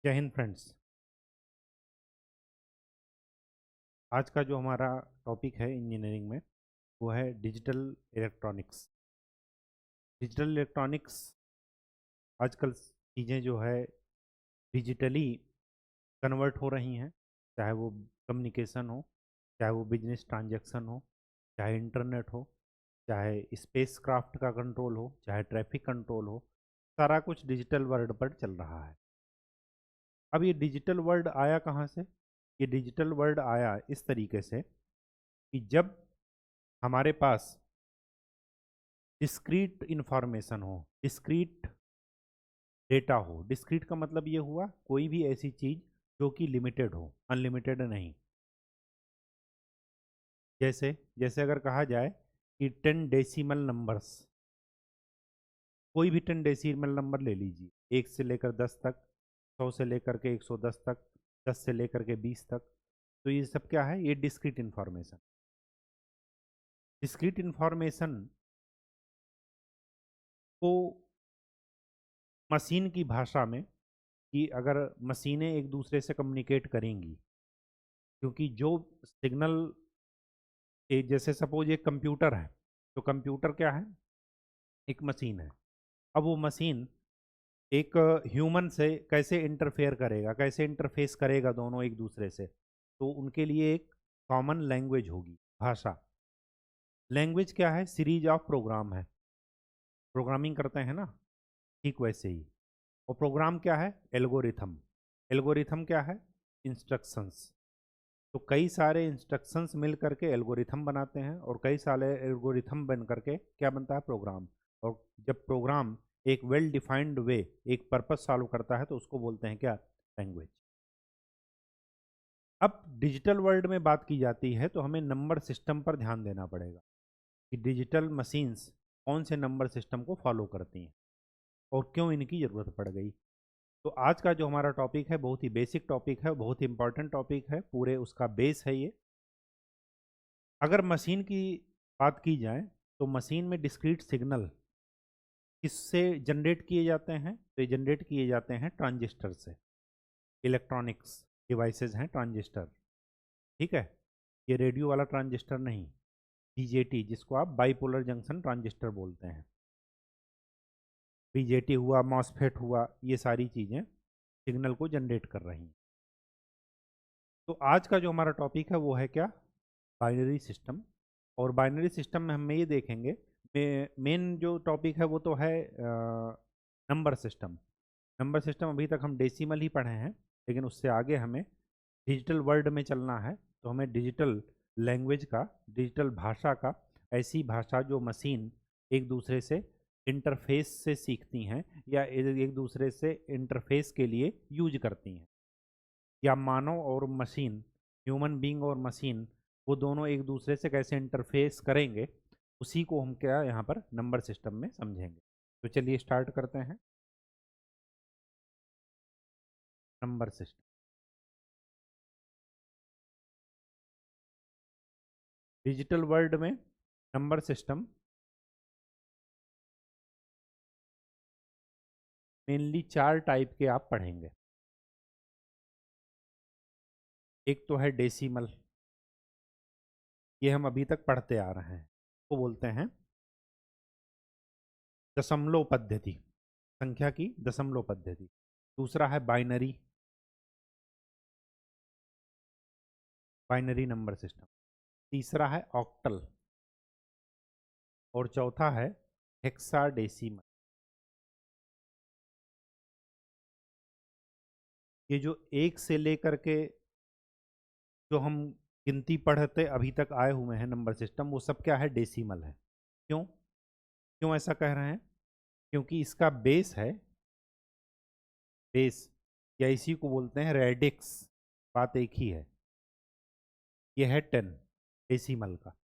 जय हिंद फ्रेंड्स। आज का जो हमारा टॉपिक है इंजीनियरिंग में वो है डिजिटल इलेक्ट्रॉनिक्स। डिजिटल इलेक्ट्रॉनिक्स आजकल चीज़ें जो है डिजिटली कन्वर्ट हो रही हैं, चाहे वो कम्युनिकेशन हो, चाहे वो बिजनेस ट्रांजैक्शन हो, चाहे इंटरनेट हो, चाहे स्पेस क्राफ्ट का कंट्रोल हो, चाहे ट्रैफिक कंट्रोल हो। सारा कुछ डिजिटल वर्ल्ड पर चल रहा है। अब ये डिजिटल वर्ल्ड आया कहाँ से? ये डिजिटल वर्ल्ड आया इस तरीके से कि जब हमारे पास डिस्क्रीट इंफॉर्मेशन हो, डिस्क्रीट डेटा हो। डिस्क्रीट का मतलब ये हुआ कोई भी ऐसी चीज जो कि लिमिटेड हो, अनलिमिटेड नहीं। जैसे जैसे अगर कहा जाए कि 10 डेसिमल नंबर्स, कोई भी 10 डेसिमल नंबर ले लीजिए, 1 से लेकर 10 तक, 100 से लेकर के 110 तक, 10 से लेकर के 20 तक। तो ये सब क्या है? ये डिस्क्रीट इंफॉर्मेशन। डिस्क्रीट इंफॉर्मेशन को मशीन की भाषा में, कि अगर मशीनें एक दूसरे से कम्युनिकेट करेंगी, क्योंकि जो सिग्नल, एक जैसे सपोज एक कंप्यूटर है, तो कंप्यूटर क्या है? एक मशीन है। अब वो मशीन एक ह्यूमन से कैसे इंटरफेयर करेगा, कैसे इंटरफेस करेगा दोनों एक दूसरे से? तो उनके लिए एक कॉमन लैंग्वेज होगी, भाषा। लैंग्वेज क्या है? सीरीज ऑफ प्रोग्राम है। प्रोग्रामिंग करते हैं ना, ठीक वैसे ही। और प्रोग्राम क्या है? एल्गोरिथम। एल्गोरिथम क्या है? इंस्ट्रक्शंस। तो कई सारे इंस्ट्रक्शंस मिल करके एल्गोरिथम बनाते हैं, और कई सारे एल्गोरिथम बन करके क्या बनता है? प्रोग्राम। और जब प्रोग्राम एक वेल डिफाइंड वे, एक पर्पस सॉल्व करता है, तो उसको बोलते हैं क्या? लैंग्वेज। अब डिजिटल वर्ल्ड में बात की जाती है तो हमें नंबर सिस्टम पर ध्यान देना पड़ेगा कि डिजिटल मशीन्स कौन से नंबर सिस्टम को फॉलो करती हैं और क्यों इनकी ज़रूरत पड़ गई। तो आज का जो हमारा टॉपिक है बहुत ही बेसिक टॉपिक है, बहुत ही इंपॉर्टेंट टॉपिक है, पूरे उसका बेस है ये। अगर मशीन की बात की जाए तो मशीन में डिस्क्रीट सिग्नल किससे जनरेट किए जाते हैं? तो ये जनरेट किए जाते हैं ट्रांजिस्टर से। इलेक्ट्रॉनिक्स डिवाइसेस हैं ट्रांजिस्टर, ठीक है। ये रेडियो वाला ट्रांजिस्टर नहीं, बीजेटी, जिसको आप बाइपोलर जंक्शन ट्रांजिस्टर बोलते हैं। बीजेटी हुआ, मॉसफेट हुआ, ये सारी चीज़ें सिग्नल को जनरेट कर रही हैं। तो आज का जो हमारा टॉपिक है वो है क्या? Binary system. और बाइनरी सिस्टम में हम ये देखेंगे, मेन जो टॉपिक है वो तो है नंबर सिस्टम। नंबर सिस्टम अभी तक हम डेसिमल ही पढ़े हैं, लेकिन उससे आगे हमें डिजिटल वर्ल्ड में चलना है। तो हमें डिजिटल लैंग्वेज का, डिजिटल भाषा का, ऐसी भाषा जो मशीन एक दूसरे से इंटरफेस से सीखती हैं या एक दूसरे से इंटरफेस के लिए यूज करती हैं, या मानव और मशीन, ह्यूमन बीइंग और मशीन, वो दोनों एक दूसरे से कैसे इंटरफेस करेंगे, उसी को हम क्या यहाँ पर नंबर सिस्टम में समझेंगे। तो चलिए स्टार्ट करते हैं। नंबर सिस्टम, डिजिटल वर्ल्ड में नंबर सिस्टम मेनली 4 टाइप के आप पढ़ेंगे। एक तो है डेसिमल, ये हम अभी तक पढ़ते आ रहे हैं, वो बोलते हैं दशमलव पद्धति, संख्या की दशमलव पद्धति। दूसरा है बाइनरी, बाइनरी नंबर सिस्टम। तीसरा है ऑक्टल, और चौथा है हेक्साडेसिमल। ये जो एक से लेकर के जो हम गिनती पढ़ते अभी तक आए हुए हैं नंबर सिस्टम, वो सब क्या है? डेसिमल है। क्यों? क्यों ऐसा कह रहे हैं? क्योंकि इसका बेस है, बेस, या इसी को बोलते हैं रेडिक्स। बात एक ही है। ये है 10 डेसिमल का।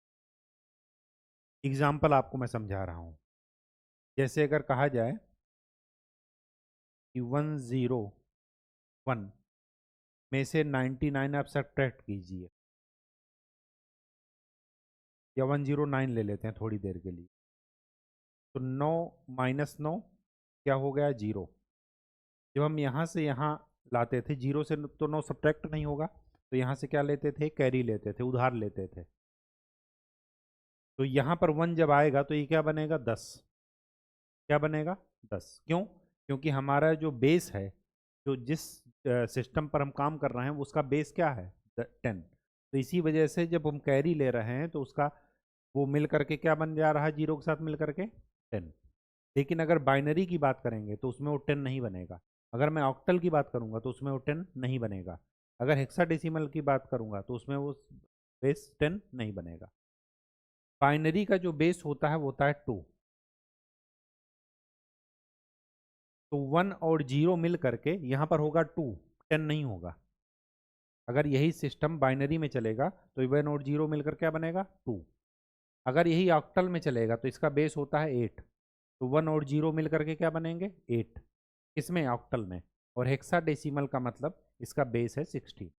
एग्जाम्पल आपको मैं समझा रहा हूँ। जैसे अगर कहा जाए कि 101 में से 99 आप सब्ट्रैक्ट कीजिए, या 109 ले लेते हैं थोड़ी देर के लिए, तो 9 - 9 क्या हो गया? 0। जब हम यहाँ से यहाँ लाते थे, जीरो से तो 9 सब्ट्रैक्ट नहीं होगा, तो यहाँ से क्या लेते थे, कैरी लेते थे, उधार लेते थे। तो यहाँ पर 1 जब आएगा तो ये क्या बनेगा, 10। क्या बनेगा, 10। क्यों? क्योंकि हमारा जो बेस है, जो जिस सिस्टम पर हम काम कर रहे हैं उसका बेस क्या है, 10। तो इसी वजह से जब हम कैरी ले रहे हैं तो उसका वो मिल करके क्या बन जा रहा है, जीरो के साथ मिल करके 10। लेकिन अगर बाइनरी की बात करेंगे तो उसमें वो 10 नहीं बनेगा। अगर मैं ऑक्टल की बात करूंगा तो उसमें वो 10 नहीं बनेगा। अगर हेक्साडेसिमल की बात करूंगा तो उसमें वो बेस 10 नहीं बनेगा। बाइनरी का जो बेस होता है वो होता है 2। तो 1 और 0 मिल करके यहाँ पर होगा 2, 10 नहीं होगा। अगर यही सिस्टम बाइनरी में चलेगा तो 1 और 0 मिलकर क्या बनेगा, 2। अगर यही ऑक्टल में चलेगा तो इसका बेस होता है 8। तो 1 और 0 मिल करके क्या बनेंगे, 8। इसमें ऑक्टल में। और हेक्साडेसिमल का मतलब इसका बेस है 16।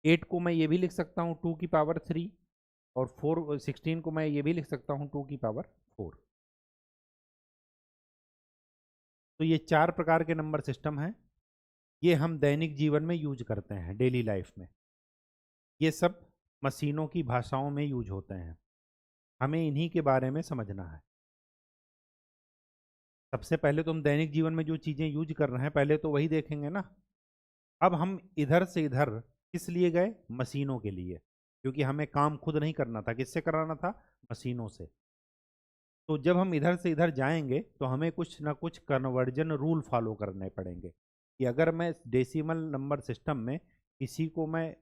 8 को मैं ये भी लिख सकता हूँ 2 की पावर 3, और 16 को मैं ये भी लिख सकता हूँ 2 की पावर 4। तो ये 4 प्रकार के नंबर सिस्टम हैं। ये हम दैनिक जीवन में यूज करते हैं, डेली लाइफ में। ये सब मशीनों की भाषाओं में यूज होते हैं, हमें इन्हीं के बारे में समझना है। सबसे पहले तो हम दैनिक जीवन में जो चीज़ें यूज कर रहे हैं पहले तो वही देखेंगे ना। अब हम इधर से इधर किस लिए गए, मशीनों के लिए, क्योंकि हमें काम खुद नहीं करना था, किससे कराना था, मशीनों से। तो जब हम इधर से इधर जाएंगे तो हमें कुछ ना कुछ कन्वर्जन रूल फॉलो करने पड़ेंगे, कि अगर मैं डेसिमल नंबर सिस्टम में किसी को मैं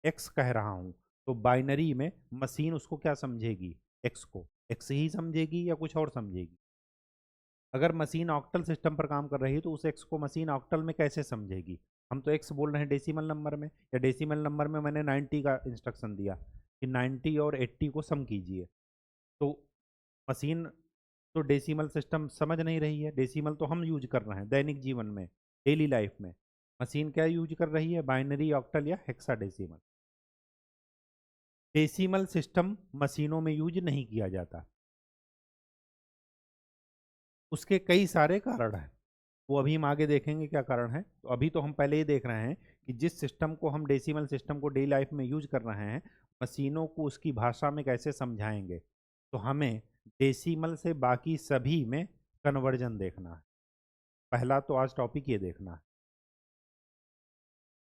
एक्स कह रहा हूँ तो बाइनरी में मशीन उसको क्या समझेगी, एक्स को एक्स ही समझेगी या कुछ और समझेगी। अगर मशीन ऑक्टल सिस्टम पर काम कर रही है तो उस एक्स को मशीन ऑक्टल में कैसे समझेगी। हम तो एक्स बोल रहे हैं डेसिमल नंबर में, या डेसिमल नंबर में मैंने 90 का इंस्ट्रक्शन दिया कि 90 और 80 को सम कीजिए, तो मशीन तो डेसिमल सिस्टम समझ नहीं रही है। डेसिमल तो हम यूज कर रहे हैं दैनिक जीवन में, डेली लाइफ में। मशीन क्या यूज कर रही है, बाइनरी, ऑक्टल या हेक्साडेसिमल। डेसिमल सिस्टम मशीनों में यूज नहीं किया जाता। उसके कई सारे कारण हैं, वो अभी हम आगे देखेंगे क्या कारण है। तो अभी तो हम पहले ही देख रहे हैं कि जिस सिस्टम को हम डेसिमल सिस्टम को डेली लाइफ में यूज कर रहे हैं, मशीनों को उसकी भाषा में कैसे समझाएंगे। तो हमें डेसिमल से बाकी सभी में कन्वर्जन देखना है। पहला तो आज टॉपिक ये देखना है,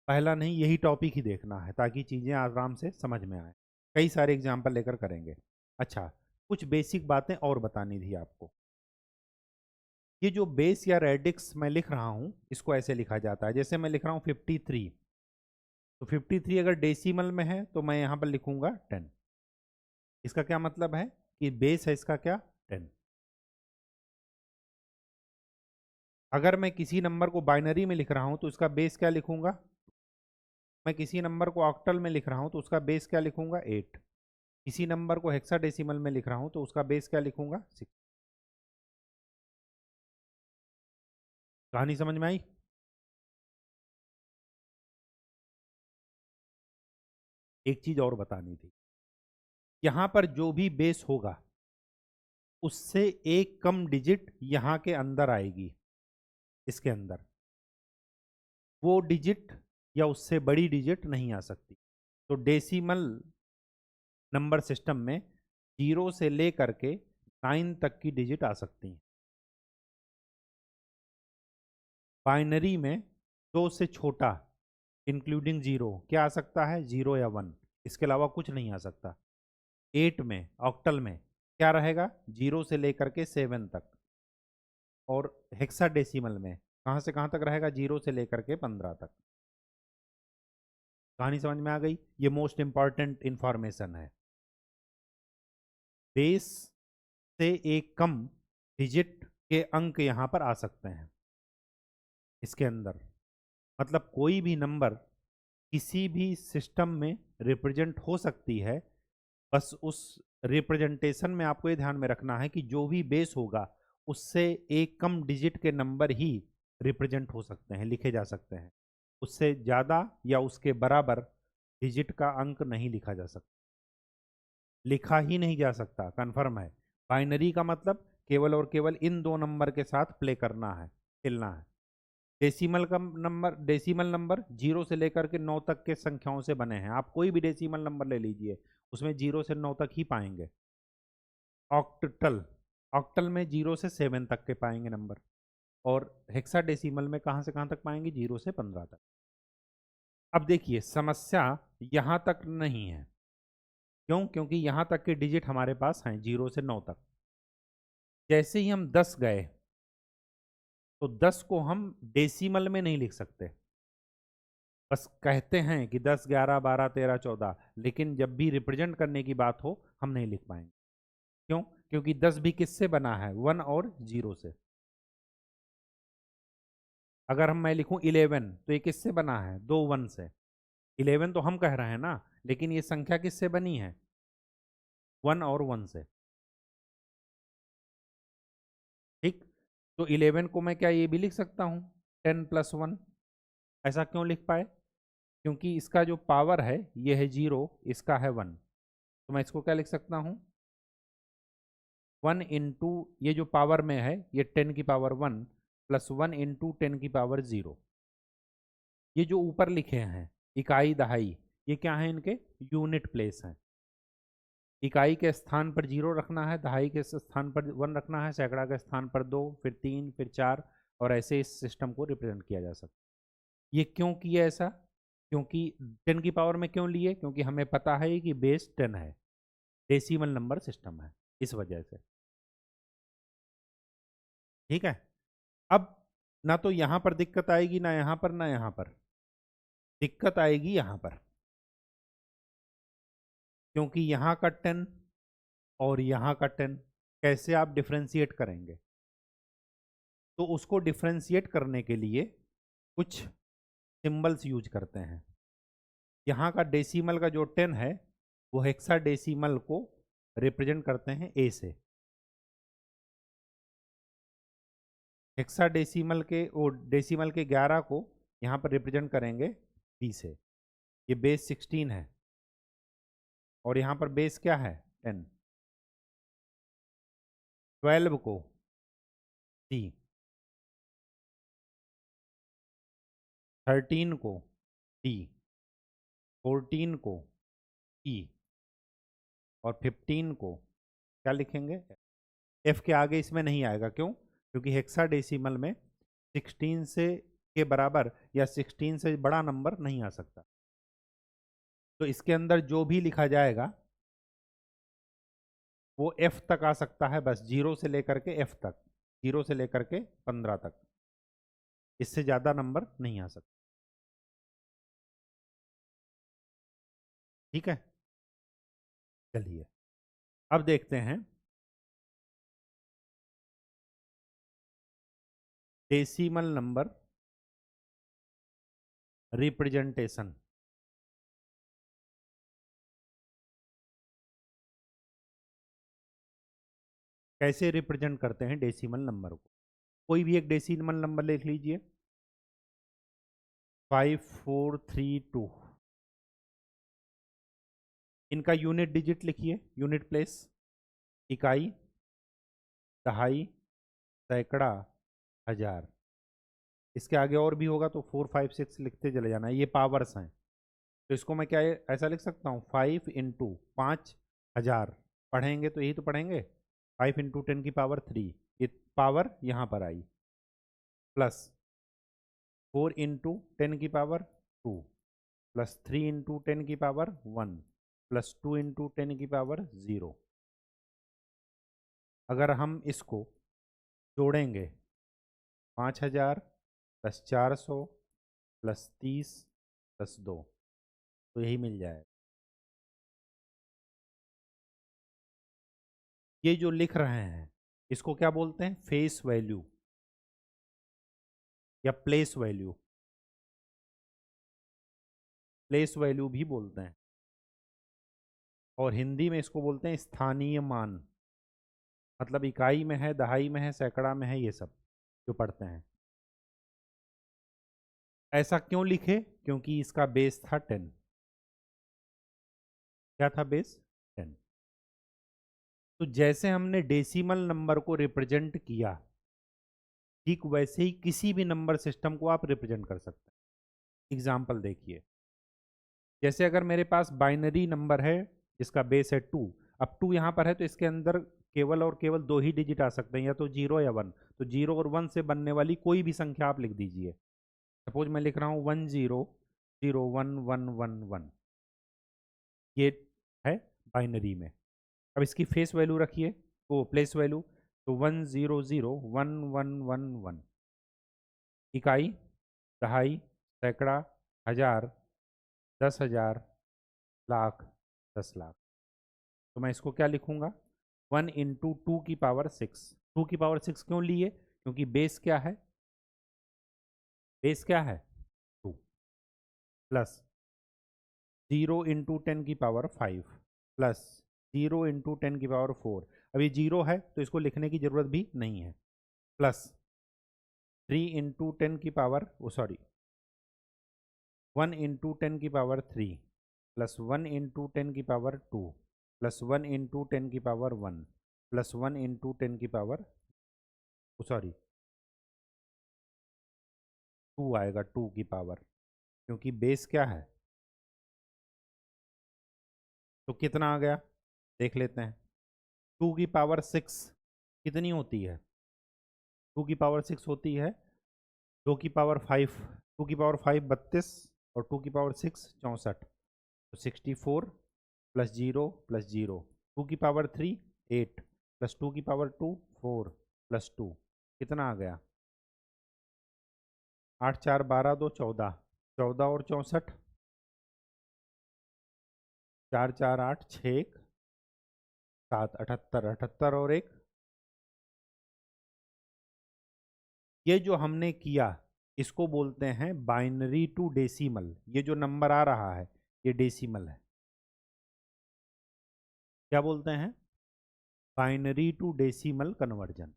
पहला नहीं यही टॉपिक ही देखना है, ताकि चीज़ें आराम से समझ में आए। कई सारे एग्जाम्पल लेकर करेंगे। अच्छा, कुछ बेसिक बातें और बतानी थी आपको। ये जो बेस या रेडिक्स मैं लिख रहा हूँ इसको ऐसे लिखा जाता है, जैसे मैं लिख रहा हूँ 53। तो 53 अगर डेसिमल में है तो मैं यहाँ पर लिखूंगा 10। इसका क्या मतलब है कि बेस है इसका क्या, 10। अगर मैं किसी नंबर को बाइनरी में लिख रहा हूँ तो इसका बेस क्या लिखूंगा। मैं किसी नंबर को ऑक्टल में लिख रहा हूँ तो उसका बेस क्या लिखूंगा, 8। किसी नंबर को हेक्साडेसिमल में लिख रहा हूँ तो उसका बेस क्या लिखूंगा, 6। कहानी समझ में आई। एक चीज और बतानी थी, यहाँ पर जो भी बेस होगा उससे एक कम डिजिट यहाँ के अंदर आएगी, इसके अंदर वो डिजिट या उससे बड़ी डिजिट नहीं आ सकती। तो डेसिमल नंबर सिस्टम में 0 से लेकर के 9 तक की डिजिट आ सकती हैं। बाइनरी में 2 से छोटा इंक्लूडिंग 0 क्या आ सकता है, 0 या 1, इसके अलावा कुछ नहीं आ सकता। 8 में, ऑक्टल में क्या रहेगा, 0 से लेकर के 7 तक। और हेक्साडेसिमल में कहाँ से कहाँ तक रहेगा, 0 से लेकर के 15 तक। कहानी समझ में आ गई। ये मोस्ट इंपॉर्टेंट इंफॉर्मेशन है। बेस से एक कम डिजिट के अंक यहाँ पर आ सकते हैं इसके अंदर। मतलब कोई भी नंबर किसी भी सिस्टम में रिप्रेजेंट हो सकती है, बस उस रिप्रेजेंटेशन में आपको ये ध्यान में रखना है कि जो भी बेस होगा उससे एक कम डिजिट के नंबर ही रिप्रेजेंट हो सकते हैं, लिखे जा सकते हैं। उससे ज़्यादा या उसके बराबर डिजिट का अंक नहीं लिखा जा सकता, लिखा ही नहीं जा सकता, कन्फर्म है। बाइनरी का मतलब केवल और केवल इन दो नंबर के साथ प्ले करना है, खेलना है। डेसिमल नंबर 0 से लेकर के 9 तक के संख्याओं से बने हैं। आप कोई भी डेसिमल नंबर ले लीजिए, उसमें 0 से 9 तक ही पाएंगे। ऑक्टल, ऑक्टल में 0 से 7 तक के पाएंगे नंबर, और हेक्साडेसिमल में कहाँ से कहाँ तक पाएंगे, 0 से 15 तक। अब देखिए समस्या यहाँ तक नहीं है, क्यों? क्योंकि यहाँ तक के डिजिट हमारे पास हैं 0 से 9 तक। जैसे ही हम 10 गए तो 10 को हम डेसिमल में नहीं लिख सकते, बस कहते हैं कि 10, 11, 12, 13, 14, लेकिन जब भी रिप्रेजेंट करने की बात हो हम नहीं लिख पाएंगे। क्यों? क्योंकि 10 भी किससे बना है, 1 और 0 से। अगर मैं लिखूं 11 तो ये किससे बना है, 2 1 से। 11 तो हम कह रहे हैं ना, लेकिन ये संख्या किससे बनी है, 1 और 1 से। ठीक, तो 11 को मैं क्या ये भी लिख सकता हूँ 10 + 1। ऐसा क्यों लिख पाए? क्योंकि इसका जो पावर है ये है 0, इसका है 1, तो मैं इसको क्या लिख सकता हूँ, 1 इंटू ये जो पावर में है ये 10 की पावर 1 + 1 इंटू 10 की पावर 0। ये जो ऊपर लिखे हैं इकाई दहाई, ये क्या है, इनके यूनिट प्लेस हैं। इकाई के स्थान पर 0 रखना है, दहाई के स्थान पर 1 रखना है, सैकड़ा के स्थान पर 2, फिर 3, फिर 4, और ऐसे इस सिस्टम को रिप्रेजेंट किया जा सकता है। ये क्यों किया ऐसा? क्योंकि 10 की पावर में क्यों लिए? क्योंकि हमें पता है कि बेस 10 है, डेसिमल नंबर सिस्टम है, इस वजह से। ठीक है, अब ना तो यहां पर दिक्कत आएगी, ना यहां पर, ना यहां पर। दिक्कत आएगी यहां पर, क्योंकि यहां का 10 और यहां का 10 कैसे आप डिफ्रेंशिएट करेंगे? तो उसको डिफ्रेंशिएट करने के लिए कुछ सिंबल्स यूज करते हैं। यहाँ का डेसिमल का जो 10 है वो हेक्साडेसिमल को रिप्रेजेंट करते हैं ए से। हेक्साडेसिमल के वो डेसिमल के 11 को यहाँ पर रिप्रेजेंट करेंगे बी से। ये बेस 16 है और यहाँ पर बेस क्या है, 10। 12 को सी, 13 को डी, 14 को ई, और 15 को क्या लिखेंगे, एफ के आगे इसमें नहीं आएगा। क्यों? क्योंकि हेक्साडेसिमल में 16 से के बराबर या 16 से बड़ा नंबर नहीं आ सकता। तो इसके अंदर जो भी लिखा जाएगा वो एफ तक आ सकता है, बस 0 से लेकर के एफ तक, 0 से लेकर के 15 तक, इससे ज्यादा नंबर नहीं आ सकता। ठीक है, चलिए अब देखते हैं डेसिमल नंबर रिप्रेजेंटेशन। कैसे रिप्रेजेंट करते हैं डेसिमल नंबर को? कोई भी एक डेसिमल नंबर लिख लीजिए, 5432। इनका यूनिट डिजिट लिखिए, यूनिट प्लेस, इकाई, दहाई, सैकड़ा, हजार। इसके आगे और भी होगा तो 4 5 6 लिखते चले जाना, ये पावर्स हैं। तो इसको मैं क्या ऐसा लिख सकता हूँ, 5 इंटू 5000। पढ़ेंगे तो यही तो पढ़ेंगे, 5 इंटू 10 की पावर 3, ये पावर यहाँ पर आई, प्लस 4 इंटू 10 की पावर 2, प्लस 3 इंटू 10 की पावर 1, प्लस 2 इंटू 10 की पावर 0। अगर हम इसको जोड़ेंगे, 5000 प्लस 400 प्लस 30 प्लस 2, तो यही मिल जाएगा। ये जो लिख रहे हैं इसको क्या बोलते हैं, फेस वैल्यू या प्लेस वैल्यू। प्लेस वैल्यू भी बोलते हैं, और हिंदी में इसको बोलते हैं स्थानीय मान। मतलब इकाई में है, दहाई में है, सैकड़ा में है, ये सब जो पढ़ते हैं। ऐसा क्यों लिखे? क्योंकि इसका बेस था 10। क्या था बेस, 10। तो जैसे हमने डेसिमल नंबर को रिप्रेजेंट किया ठीक वैसे ही किसी भी नंबर सिस्टम को आप रिप्रेजेंट कर सकते हैं। एग्जाम्पल देखिए, जैसे अगर मेरे पास बाइनरी नंबर है जिसका बेस है 2, अब 2 यहाँ पर है तो इसके अंदर केवल और केवल 2 ही डिजिट आ सकते हैं, या तो 0 या 1। तो 0 और 1 से बनने वाली कोई भी संख्या आप लिख दीजिए। सपोज मैं लिख रहा हूँ 10011111, ये है बाइनरी में। अब इसकी फेस वैल्यू रखिए, वो प्लेस वैल्यू, तो 10011111। इकाई, दहाई, सैकड़ा, हजार, 10,000, लाख, 10 लाख। तो मैं इसको क्या लिखूंगा, 1 × 2 की पावर 6। 2 की पावर 6 क्यों लिए, क्योंकि बेस क्या है, बेस क्या है 2, प्लस 0 × 10 की पावर 5, प्लस 0 × 10 की पावर 4। अब ये 0 है तो इसको लिखने की जरूरत भी नहीं है, प्लस 3 × 10 की पावर, ओ सॉरी, 1 × 10 की पावर 3, प्लस 1 × 10 की पावर 2, प्लस 1 × 10 की पावर 1, प्लस 1 × 10 की पावर, ओ सॉरी 2 आएगा 2 की पावर, क्योंकि बेस क्या है। तो कितना आ गया देख लेते हैं। 2 की पावर 6 कितनी होती है, 2 की पावर 6 होती है 2 की पावर 5। 2 की पावर 5 32, और 2 की पावर 6 64, तो 64 प्लस 0 प्लस 0। 2 की पावर 3 8, प्लस 2 की पावर 2 4, प्लस 2, कितना आ गया 8 4 12 2 14, 14 और 64, 4 4 8 6 1 7, 78, 78 और 1। ये जो हमने किया इसको बोलते हैं बाइनरी टू डेसिमल। ये जो नंबर आ रहा है ये डेसिमल है। क्या बोलते हैं, बाइनरी टू डेसिमल कन्वर्जन।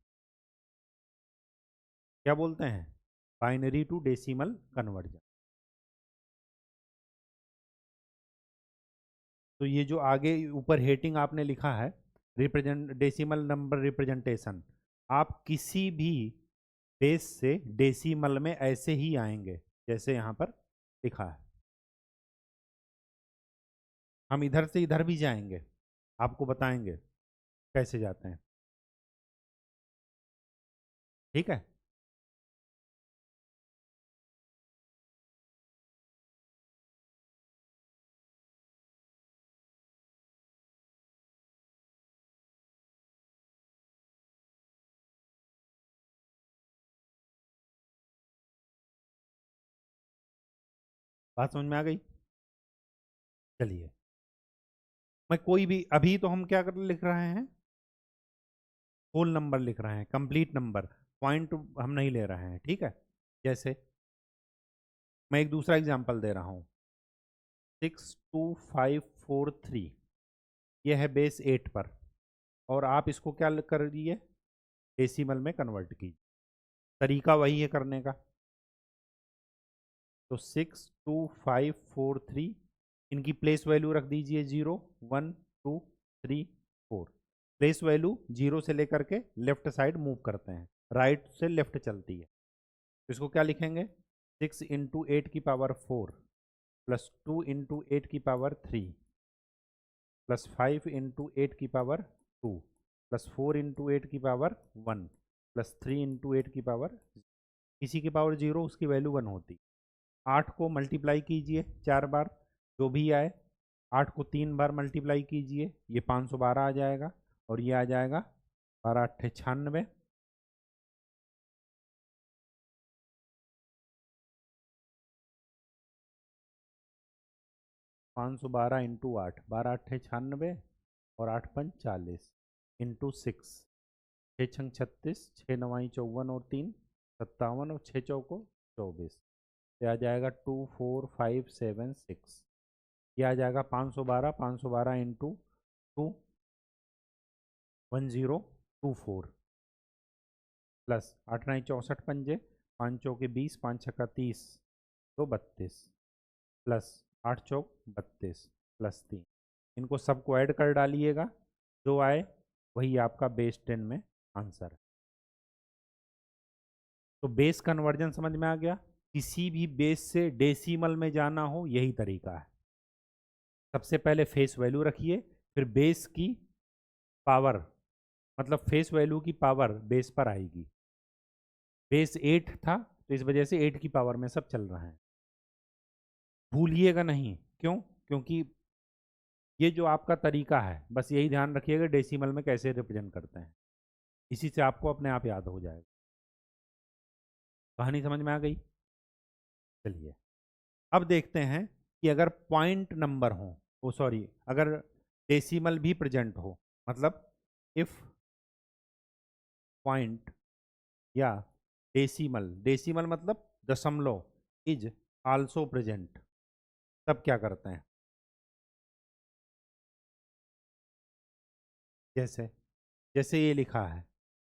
क्या बोलते हैं, बाइनरी टू डेसिमल कन्वर्जन। तो ये जो आगे ऊपर हेडिंग आपने लिखा है, रिप्रेजेंट डेसिमल नंबर रिप्रेजेंटेशन, आप किसी भी बेस से डेसिमल में ऐसे ही आएंगे जैसे यहाँ पर लिखा है। हम इधर से इधर भी जाएंगे, आपको बताएंगे कैसे जाते हैं, ठीक है। बात समझ में आ गई। चलिए, मैं कोई भी, अभी तो हम क्या कर लिख रहे हैं, होल नंबर लिख रहे हैं, कंप्लीट नंबर, पॉइंट हम नहीं ले रहे हैं, ठीक है। जैसे मैं एक दूसरा एग्जांपल दे रहा हूँ, 62543, ये है बेस 8 पर, और आप इसको क्या कर दिए, डेसिमल में कन्वर्ट कीजिए। तरीका वही है करने का। तो 62543, इनकी प्लेस वैल्यू रख दीजिए 0 1 2 3 4। प्लेस वैल्यू 0 से लेकर के लेफ्ट साइड मूव करते हैं, राइट से लेफ्ट चलती है। तो इसको क्या लिखेंगे, 6 × 8 की पावर 4, प्लस 2 × 8 की पावर 3, प्लस 5 × 8 की पावर 2, प्लस 4 × 8 की पावर 1, प्लस 3 × 8 की पावर, किसी की पावर 0 उसकी वैल्यू 1 होती। 8 को मल्टीप्लाई कीजिए 4 बार, जो भी आए। 8 को 3 बार मल्टीप्लाई कीजिए, ये 512 आ जाएगा, और ये आ जाएगा 12 8 96। 512 इंटू 8, 12 8 96, और 8 5 40, इंटू 6, 6 छंग 36, 6 9 54 और 3 57, और 6 चौको 24। ये आ जाएगा 24576। ये आ जाएगा 512, 512 इंटू 2 1024, प्लस 8 9 64 पंजे, 5 चौके 20, 5 छक्का 30, तो 32, प्लस 8 चौक 32, प्लस 3। इनको सबको ऐड कर डालिएगा, जो आए वही आपका बेस 10 में आंसर है। तो बेस कन्वर्जन समझ में आ गया। किसी भी बेस से डेसिमल में जाना हो यही तरीका है। सबसे पहले फेस वैल्यू रखिए, फिर बेस की पावर, मतलब फेस वैल्यू की पावर बेस पर आएगी। बेस 8 था तो इस वजह से 8 की पावर में सब चल रहा है। भूलिएगा नहीं, क्यों? क्योंकि ये जो आपका तरीका है, बस यही ध्यान रखिएगा डेसिमल में कैसे रिप्रेजेंट करते हैं, इसी से आपको अपने आप याद हो जाएगा। कहानी समझ में आ गई? चलिए अब देखते हैं कि अगर पॉइंट नंबर हो, ओ सॉरी, अगर डेसिमल भी प्रेजेंट हो, मतलब इफ पॉइंट या डेसिमल, डेसिमल मतलब दशमलव, इज आल्सो प्रेजेंट, तब क्या करते हैं? जैसे जैसे ये लिखा है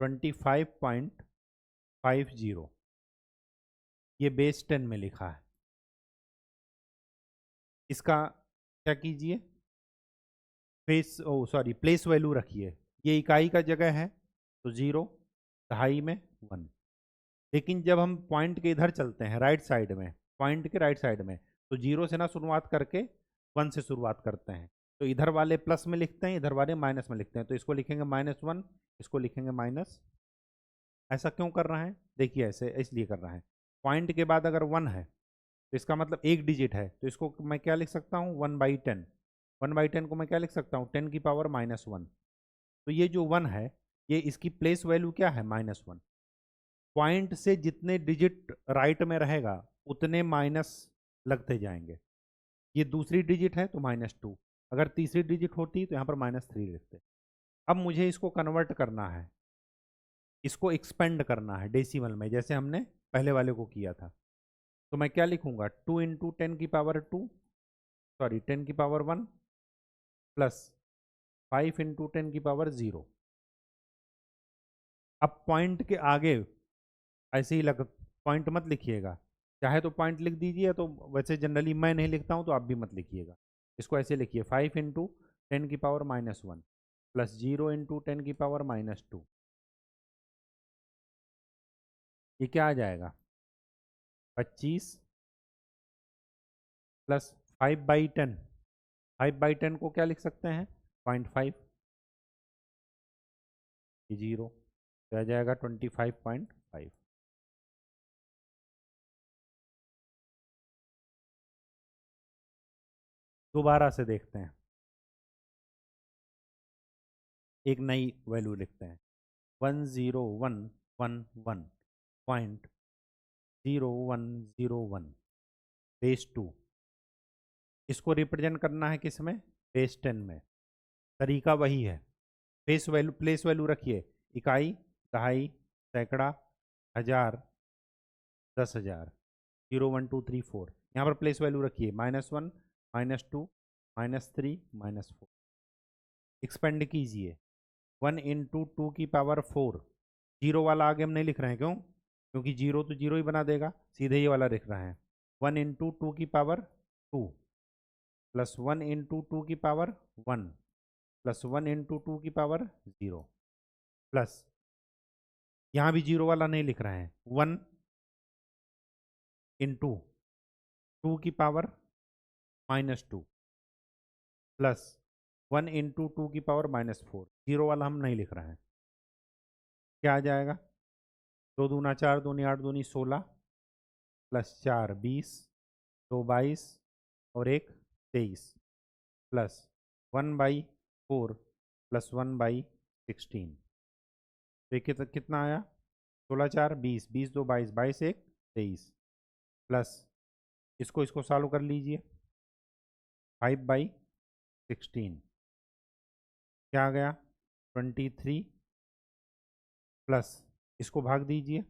25.50, ये बेस 10 में लिखा है। इसका क्या कीजिए, प्लेस वैल्यू रखिए। ये इकाई का जगह है तो 0, दहाई में 1। लेकिन जब हम पॉइंट के इधर चलते हैं राइट साइड में, पॉइंट के राइट साइड में, तो 0 से ना शुरुआत करके 1 से शुरुआत करते हैं। तो इधर वाले प्लस में लिखते हैं, इधर वाले माइनस में लिखते हैं। तो इसको लिखेंगे -1, इसको लिखेंगे माइनस। ऐसा क्यों कर रहे हैं? देखिए ऐसे इसलिए कर रहे हैं, पॉइंट के बाद अगर 1 है तो इसका मतलब एक डिजिट है, तो इसको मैं क्या लिख सकता हूँ, 1/10। 1/10 को मैं क्या लिख सकता हूँ, 10 की पावर -1। तो ये जो 1 है, ये इसकी प्लेस वैल्यू क्या है, -1। पॉइंट से जितने डिजिट राइट में रहेगा उतने माइनस लगते जाएंगे। ये दूसरी डिजिट है तो -2, अगर तीसरी डिजिट होती तो यहाँ पर -3 लिखते। अब मुझे इसको कन्वर्ट करना है, इसको एक्सपेंड करना है डेसिमल में, जैसे हमने पहले वाले को किया था। तो मैं क्या लिखूंगा, 2 इंटू 10 की पावर 2, सॉरी 10 की पावर 1 प्लस 5 इंटू 10 की पावर 0। अब पॉइंट के आगे ऐसे ही लग, पॉइंट मत लिखिएगा, चाहे तो पॉइंट लिख दीजिए, तो वैसे जनरली मैं नहीं लिखता हूँ तो आप भी मत लिखिएगा। इसको ऐसे लिखिए 5 इंटू 10 की पावर -1 प्लस 0 इंटू 10 की पावर -2। ये क्या आ जाएगा, 25 प्लस 5/10। 5/10 को क्या लिख सकते हैं, 0.5, ये 0, तो आ जाएगा 25.5। दोबारा से देखते हैं, एक नई वैल्यू लिखते हैं, 10111.0101 बेस 2। इसको रिप्रेजेंट करना है किस में, बेस 10 में। तरीका वही है, प्लेस वैल्यू रखिए, इकाई, दहाई, सैकड़ा, हजार, 10,000, 0 1 2 3 4। यहाँ पर प्लेस वैल्यू रखिए -1, -2, -3, -4। एक्सपेंड कीजिए, 1 इंटू 2 की पावर 4। जीरो वाला आगे हम नहीं लिख रहे हैं, क्यों? क्योंकि जीरो तो जीरो ही बना देगा, सीधे ये वाला लिख रहे हैं, 1 इंटू 2 की पावर 2 प्लस 1 इंटू 2 की पावर 1 प्लस 1 इंटू 2 की पावर 0 प्लस, यहाँ भी जीरो वाला नहीं लिख रहे हैं, 1 इंटू 2 की पावर -2 प्लस 1 इंटू 2 की पावर -4। जीरो वाला हम नहीं लिख रहे हैं। क्या आ जाएगा, 2 दूना 4, 2 8, 2 16 प्लस 4 20, 2 22 और 1 23 प्लस 1/4 प्लस 1/16। तो ये कितना आया, 16 4 20, 20 2 22, 22 1 23 प्लस, इसको इसको सॉल्व कर लीजिए, 5/16 क्या आ गया, 23 प्लस, इसको भाग दीजिए,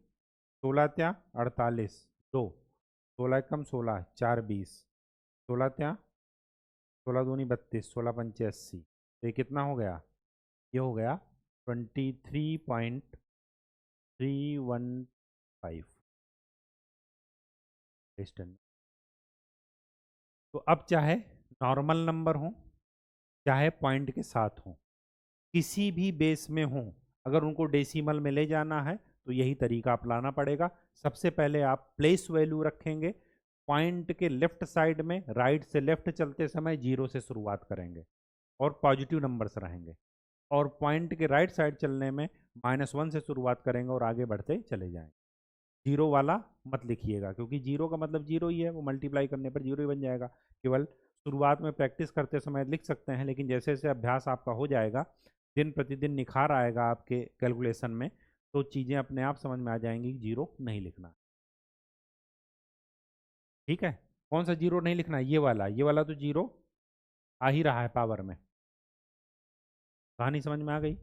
16 त्या 48, 2, 16 कम 16, 4 20, 16 त्या 16 दूनी 32, 16 पंचे 80। तो ये कितना हो गया, ये हो गया 23.315 डिस्टेंस। तो अब चाहे नॉर्मल नंबर हो चाहे पॉइंट के साथ हो, किसी भी बेस में हो, अगर उनको डेसिमल में ले जाना है तो यही तरीका अपनाना पड़ेगा। सबसे पहले आप प्लेस वैल्यू रखेंगे, पॉइंट के लेफ्ट साइड में राइट से लेफ्ट चलते समय 0 से शुरुआत करेंगे और पॉजिटिव नंबर्स रहेंगे, और पॉइंट के राइट साइड चलने में -1 से शुरुआत करेंगे और आगे बढ़ते चले जाएंगे। 0 वाला मत लिखिएगा, क्योंकि 0 का मतलब 0 ही है, वो मल्टीप्लाई करने पर 0 ही बन जाएगा। केवल शुरुआत में प्रैक्टिस करते समय लिख सकते हैं, लेकिन जैसे जैसे अभ्यास आपका हो जाएगा, दिन प्रतिदिन निखार आएगा आपके कैलकुलेशन में, तो चीज़ें अपने आप समझ में आ जाएंगी कि 0 नहीं लिखना। ठीक है, कौन सा 0 नहीं लिखना है? ये वाला तो 0 आ ही रहा है पावर में। कहानी समझ में आ गई?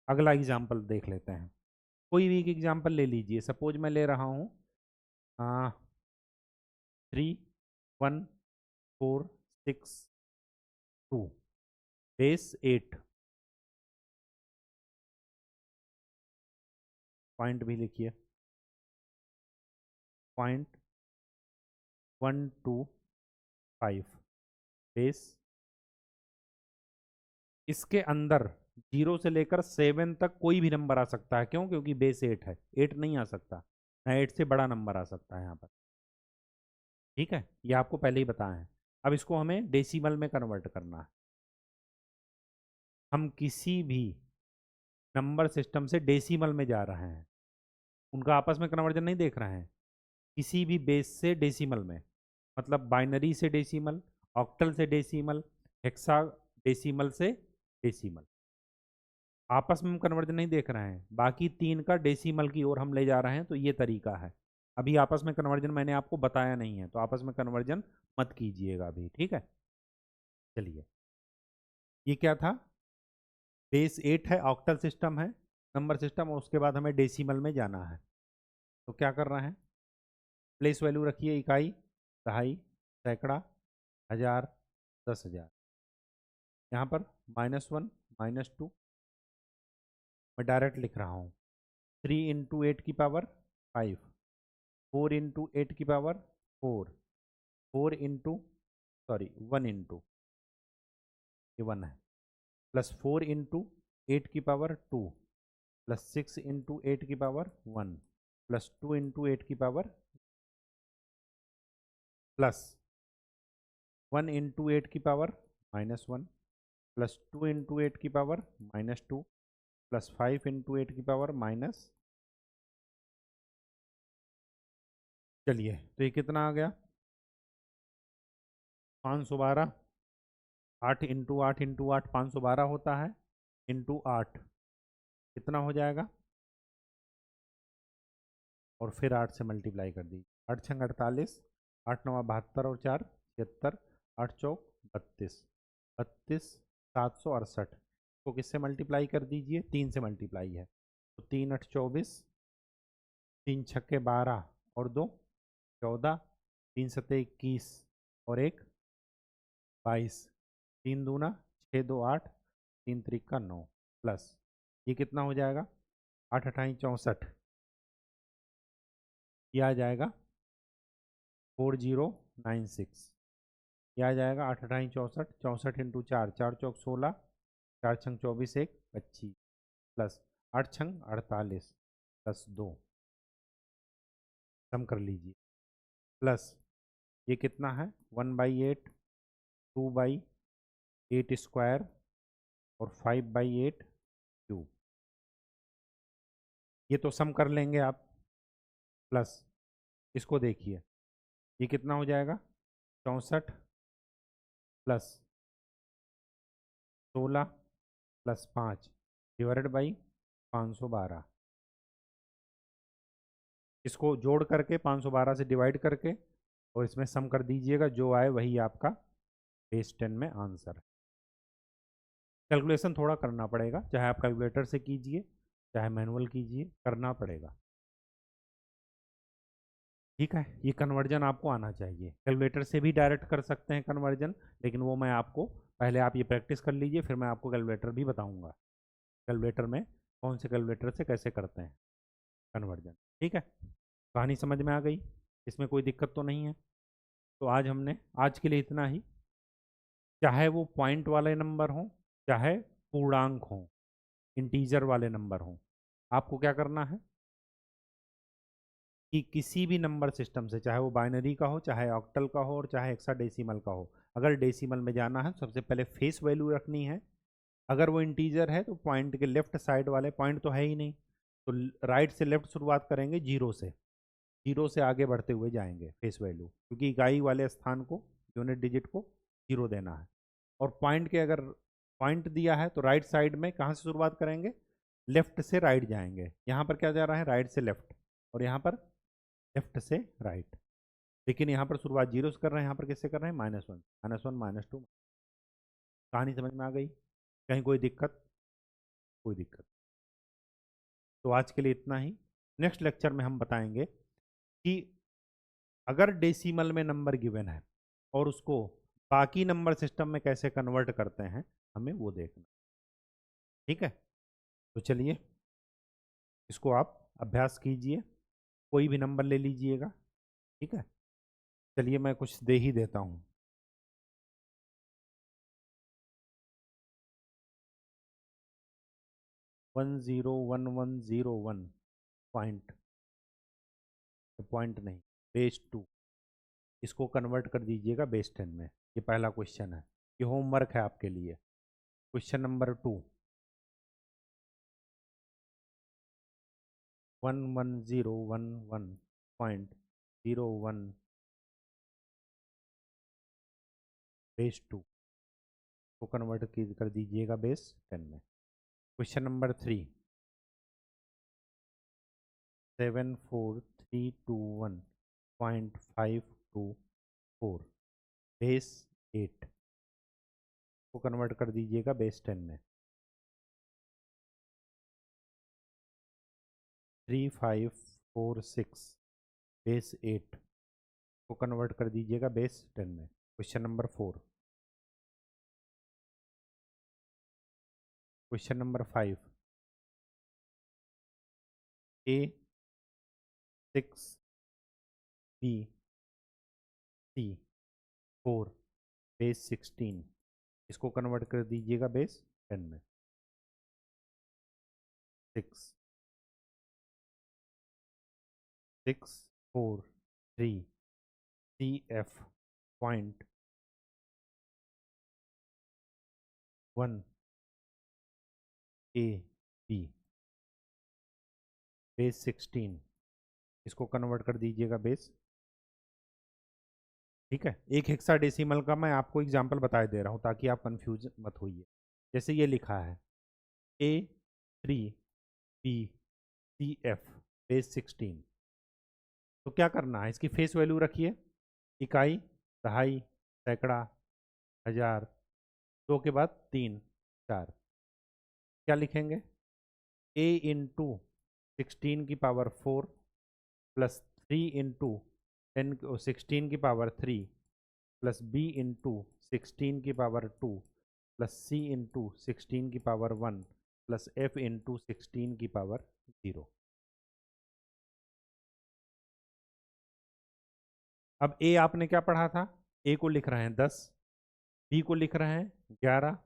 अगला एग्जाम्पल देख लेते हैं। कोई भी एक एग्जाम्पल ले लीजिए। सपोज मैं ले रहा हूँ 3 1 4 6 2 बेस 8। पॉइंट भी लिखिए, 0.125 बेस। इसके अंदर 0 से लेकर 7 तक कोई भी नंबर आ सकता है। क्यों? क्योंकि बेस 8 है, 8 नहीं आ सकता, ना 8 से बड़ा नंबर आ सकता है यहाँ पर। ठीक है, ये आपको पहले ही बताया है। अब इसको हमें डेसिमल में कन्वर्ट करना है। हम किसी भी नंबर सिस्टम से डेसिमल में जा रहे हैं, उनका आपस में कन्वर्जन नहीं देख रहे हैं। किसी भी बेस से डेसिमल में, मतलब बाइनरी से डेसिमल, ऑक्टल से डेसिमल, हेक्सा डेसिमल से डेसिमल, आपस में हम कन्वर्जन नहीं देख रहे हैं। बाकी 3 का डेसिमल की ओर हम ले जा रहे हैं, तो ये तरीका है। अभी आपस में कन्वर्जन मैंने आपको बताया नहीं है, तो आपस में कन्वर्जन मत कीजिएगा अभी। ठीक है, चलिए, ये क्या था? बेस 8 है, ऑक्टल सिस्टम है, नंबर सिस्टम, और उसके बाद हमें डेसिमल में जाना है। तो क्या कर रहे हैं? प्लेस वैल्यू रखिए, इकाई, दहाई, सैकड़ा, हज़ार, 10,000। यहाँ पर -1 -2 मैं डायरेक्ट लिख रहा हूँ। 3 इंटू 8 की पावर 5, 4 इंटू 8 की पावर 4, 4 इंटू, सॉरी 1 इंटू, ये 1 है, प्लस 4 इंटू 8 की पावर 2, प्लस 6 इंटू 8 की पावर 1, प्लस 2 इंटू 8 की पावर, प्लस 1 इंटू 8 की पावर -1, प्लस 2 इंटू 8 की पावर -2, प्लस 5 इंटू 8 की पावर माइनस। चलिए, तो ये कितना आ गया? 512। 8 इंटू 8 इंटू 8 512 होता है, इंटू 8 कितना हो जाएगा? और फिर 8 से मल्टीप्लाई कर दीजिए। 8 छंग 48, 8 9 72 और 4 76, 8 चौक 32, 32 768 को किससे मल्टीप्लाई कर दीजिए? 3 से मल्टीप्लाई है, तो 3 8 24, 3 छक्के 12 और 2 14, 3 सत्ते 21 और 1 22, 3 दूना 6 2 8, 3 त्रिका 9, प्लस ये कितना हो जाएगा? 8 अठाई 64, ये आ जाएगा 4096। ये आ जाएगा 8 अठाई 64, 64 इंटू 4, 4 चौक 16, 4 छंग 24 1 25, प्लस 8 छंग 48 प्लस 2, सम कर लीजिए, प्लस ये कितना है? 1/8, 2/8 स्क्वायर और 5/8 क्यूब। ये तो सम कर लेंगे आप, प्लस इसको देखिए, ये कितना हो जाएगा? 64 प्लस 16 प्लस 5 डिवाइडेड बाई 512। इसको जोड़ करके 512 से डिवाइड करके और इसमें सम कर दीजिएगा, जो आए वही आपका बेस 10 में आंसर है। कैलकुलेशन थोड़ा करना पड़ेगा, चाहे आप कैलकुलेटर से कीजिए चाहे मैनुअल कीजिए, करना पड़ेगा। ठीक है, ये कन्वर्जन आपको आना चाहिए। कैलकुलेटर से भी डायरेक्ट कर सकते हैं कन्वर्जन, लेकिन वो मैं आपको, पहले आप ये प्रैक्टिस कर लीजिए, फिर मैं आपको कैलकुलेटर भी बताऊंगा, कैलकुलेटर में कौन से कैलकुलेटर से कैसे करते हैं कन्वर्जन। ठीक है, कहानी समझ में आ गई? इसमें कोई दिक्कत तो नहीं है? तो आज के लिए इतना ही। चाहे वो पॉइंट वाले नंबर हों, चाहे पूर्णांक हों, इंटीजर वाले नंबर हों, आपको क्या करना है? कि किसी भी नंबर सिस्टम से, चाहे वो बाइनरी का हो, चाहे ऑक्टल का हो और चाहे हेक्साडेसिमल का हो, अगर डेसिमल में जाना है सबसे पहले फेस वैल्यू रखनी है। अगर वो इंटीजर है तो पॉइंट के लेफ्ट साइड वाले, पॉइंट तो है ही नहीं, तो राइट से लेफ्ट शुरुआत करेंगे, जीरो से, जीरो से आगे बढ़ते हुए जाएंगे फेस वैल्यू, क्योंकि इकाई वाले स्थान को, यूनिट डिजिट को जीरो देना है। और पॉइंट के अगर पॉइंट दिया है तो राइट साइड में कहाँ से शुरुआत करेंगे, लेफ्ट से राइट जाएंगे। यहाँ पर क्या जा रहा है, राइट से लेफ्ट, और यहाँ पर लेफ्ट से राइट, लेकिन यहाँ पर शुरुआत जीरो से कर रहे हैं, यहाँ पर किससे कर रहे हैं, -1, -1 -2। कहानी समझ में आ गई, कहीं कोई दिक्कत? कोई दिक्कत। तो आज के लिए इतना ही। नेक्स्ट लेक्चर में हम बताएंगे कि अगर डेसिमल में नंबर गिवन है और उसको बाकी नंबर सिस्टम में कैसे कन्वर्ट करते हैं, हमें वो देखना। ठीक है, तो चलिए इसको आप अभ्यास कीजिए, कोई भी नंबर ले लीजिएगा। ठीक है, चलिए मैं कुछ दे ही देता हूँ। 101101 पॉइंट, पॉइंट नहीं, बेस 2, इसको कन्वर्ट कर दीजिएगा बेस 10 में। ये पहला क्वेश्चन है, ये होमवर्क है आपके लिए। क्वेश्चन नंबर 2, 11011.01 बेस 2 को कन्वर्ट कर दीजिएगा बेस 10 में। क्वेश्चन नंबर 3, 74321.524 बेस 8 को कन्वर्ट कर दीजिएगा बेस 10 में। 3546 बेस 8 को कन्वर्ट कर दीजिएगा बेस 10 में। Question number 4, question number 5, A6BC4 base 16, इसको कन्वर्ट कर दीजिएगा बेस 10 में। 6643CF.1AB बेस 16, इसको कन्वर्ट कर दीजिएगा बेस। ठीक है, एक हेक्साडेसिमल का मैं आपको एग्जांपल बता दे रहा हूँ ताकि आप कंफ्यूज मत होइए। जैसे ये लिखा है A3BCF बेस 16, तो क्या करना है, इसकी फेस वैल्यू रखिए, इकाई, दहाई, सैकड़ा, हजार, 2 के बाद 3 4, क्या लिखेंगे, A इंटू 16 की पावर 4 प्लस 3 इंटू 16 की पावर 3 प्लस B इंटू 16 की पावर 2 प्लस C इंटू 16 की पावर 1 प्लस F इंटू 16 की पावर 0। अब A आपने क्या पढ़ा था, A को लिख रहे हैं 10, B को लिख रहे हैं 11,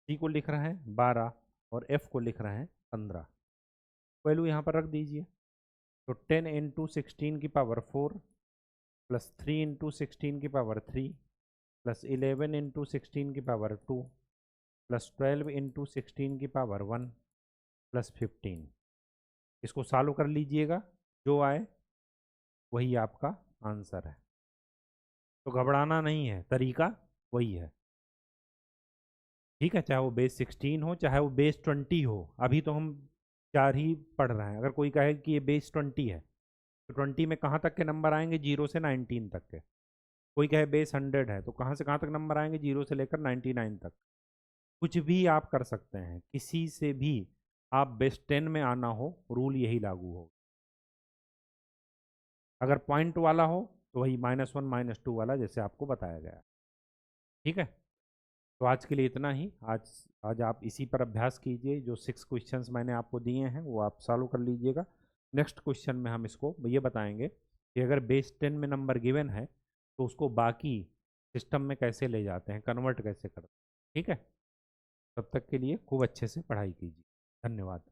C को लिख रहे हैं 12 और F को लिख रहे हैं 15। वैल्यू यहाँ पर रख दीजिए। तो 10 इंटू 16 की पावर 4 प्लस 3 इंटू 16 की पावर 3 प्लस 11 इंटू 16 की पावर 2 प्लस 12 इंटू 16 की पावर 1 प्लस 15। इसको सॉल्व कर लीजिएगा, जो आए वही आपका आंसर है। तो घबराना नहीं है, तरीका वही है। ठीक है, चाहे वो बेस 16 हो चाहे वो बेस 20 हो। अभी तो हम 4 ही पढ़ रहे हैं। अगर कोई कहे कि ये बेस 20 है तो 20 में कहाँ तक के नंबर आएंगे, 0 से 19 तक के। कोई कहे बेस 100 है तो कहाँ से कहाँ तक नंबर आएंगे, 0 से लेकर 99 तक। कुछ भी आप कर सकते हैं, किसी से भी आप बेस 10 में आना हो, रूल यही लागू हो। अगर पॉइंट वाला हो तो वही -1 -2 वाला जैसे आपको बताया गया। ठीक है, तो आज के लिए इतना ही। आज आप इसी पर अभ्यास कीजिए, जो 6 क्वेश्चंस मैंने आपको दिए हैं वो आप सॉल्व कर लीजिएगा। नेक्स्ट क्वेश्चन में हम इसको ये बताएंगे कि अगर बेस 10 में नंबर गिवन है तो उसको बाकी सिस्टम में कैसे ले जाते हैं, कन्वर्ट कैसे करते हैं। ठीक है, तब तक के लिए खूब अच्छे से पढ़ाई कीजिए। धन्यवाद।